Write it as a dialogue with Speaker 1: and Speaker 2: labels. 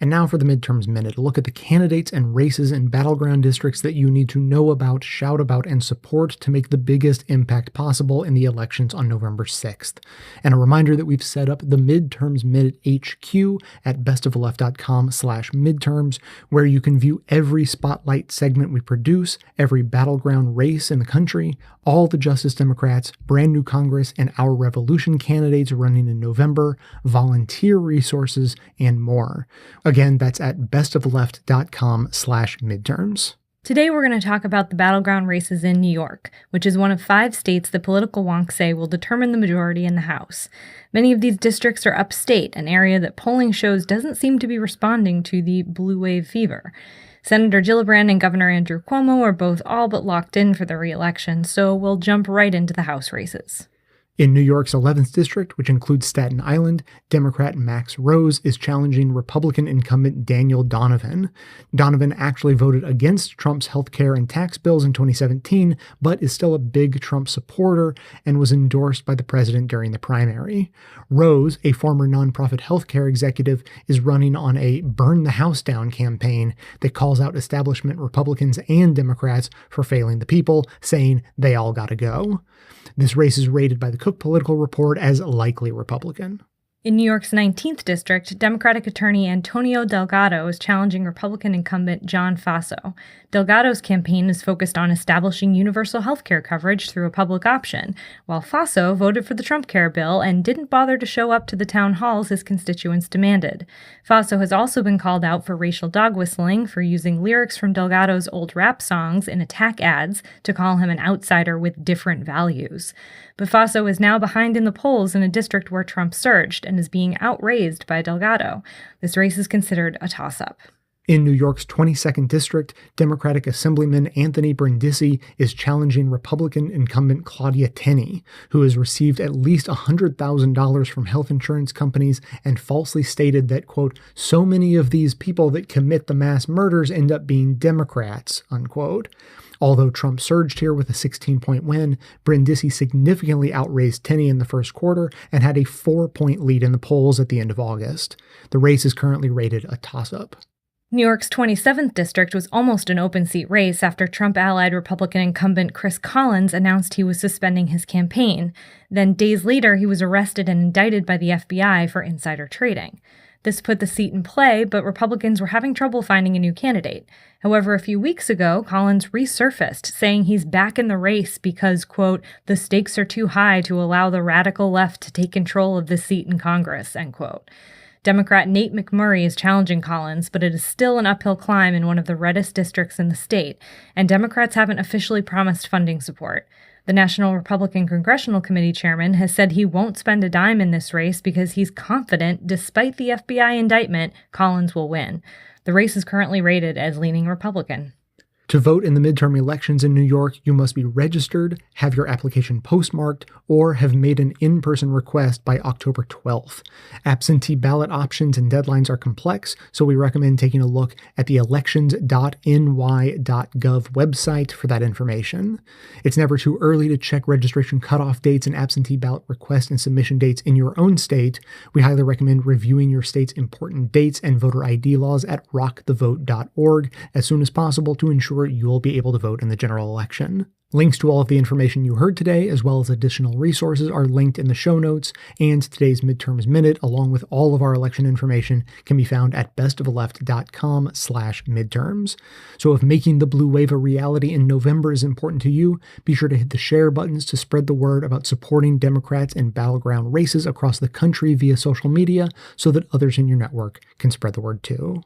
Speaker 1: And now for the Midterms Minute, a look at the candidates and races in battleground districts that you need to know about, shout about, and support to make the biggest impact possible in the elections on November 6th. And a reminder that we've set up the Midterms Minute HQ at bestoftheleft.com/midterms, where you can view every spotlight segment we produce, every battleground race in the country, all the Justice Democrats, brand new Congress, and our revolution candidates running in November, volunteer resources, and more. Again, that's at bestoftheleft.com/midterms.
Speaker 2: Today we're going to talk about the battleground races in New York, which is one of 5 states the political wonks say will determine the majority in the House. Many of these districts are upstate, an area that polling shows doesn't seem to be responding to the blue wave fever. Senator Gillibrand and Governor Andrew Cuomo are both all but locked in for the re-election, so we'll jump right into the House races.
Speaker 1: In New York's 11th district, which includes Staten Island, Democrat Max Rose is challenging Republican incumbent Daniel Donovan. Donovan actually voted against Trump's health care and tax bills in 2017, but is still a big Trump supporter and was endorsed by the president during the primary. Rose, a former nonprofit healthcare executive, is running on a Burn the House Down campaign that calls out establishment Republicans and Democrats for failing the people, saying they all gotta go. This race is rated by the Cook Political Report as likely Republican.
Speaker 2: In New York's 19th district, Democratic attorney Antonio Delgado is challenging Republican incumbent John Faso. Delgado's campaign is focused on establishing universal health care coverage through a public option, while Faso voted for the Trump Care bill and didn't bother to show up to the town halls his constituents demanded. Faso has also been called out for racial dog whistling, for using lyrics from Delgado's old rap songs in attack ads to call him an outsider with different values. But Faso is now behind in the polls in a district where Trump surged and is being outraised by Delgado. This race is considered a toss-up.
Speaker 1: In New York's 22nd district, Democratic Assemblyman Anthony Brindisi is challenging Republican incumbent Claudia Tenney, who has received at least $100,000 from health insurance companies and falsely stated that, quote, so many of these people that commit the mass murders end up being Democrats, unquote. Although Trump surged here with a 16-point win, Brindisi significantly outraised Tenney in the first quarter and had a 4-point lead in the polls at the end of August. The race is currently rated a toss-up.
Speaker 2: New York's 27th district was almost an open-seat race after Trump-allied Republican incumbent Chris Collins announced he was suspending his campaign. Then days later, he was arrested and indicted by the FBI for insider trading. This put the seat in play, but Republicans were having trouble finding a new candidate. However, a few weeks ago, Collins resurfaced, saying he's back in the race because, quote, the stakes are too high to allow the radical left to take control of this seat in Congress, end quote. Democrat Nate McMurray is challenging Collins, but it is still an uphill climb in one of the reddest districts in the state, and Democrats haven't officially promised funding support. The National Republican Congressional Committee chairman has said he won't spend a dime in this race because he's confident, despite the FBI indictment, Collins will win. The race is currently rated as leaning Republican.
Speaker 1: To vote in the midterm elections in New York, you must be registered, have your application postmarked, or have made an in-person request by October 12th. Absentee ballot options and deadlines are complex, so we recommend taking a look at the elections.ny.gov website for that information. It's never too early to check registration cutoff dates and absentee ballot request and submission dates in your own state. We highly recommend reviewing your state's important dates and voter ID laws at rockthevote.org as soon as possible to ensure you'll be able to vote in the general election. Links to all of the information you heard today, as well as additional resources, are linked in the show notes, and today's Midterms Minute, along with all of our election information, can be found at bestoftheleft.com/midterms. So if making the blue wave a reality in November is important to you, be sure to hit the share buttons to spread the word about supporting Democrats in battleground races across the country via social media so that others in your network can spread the word too.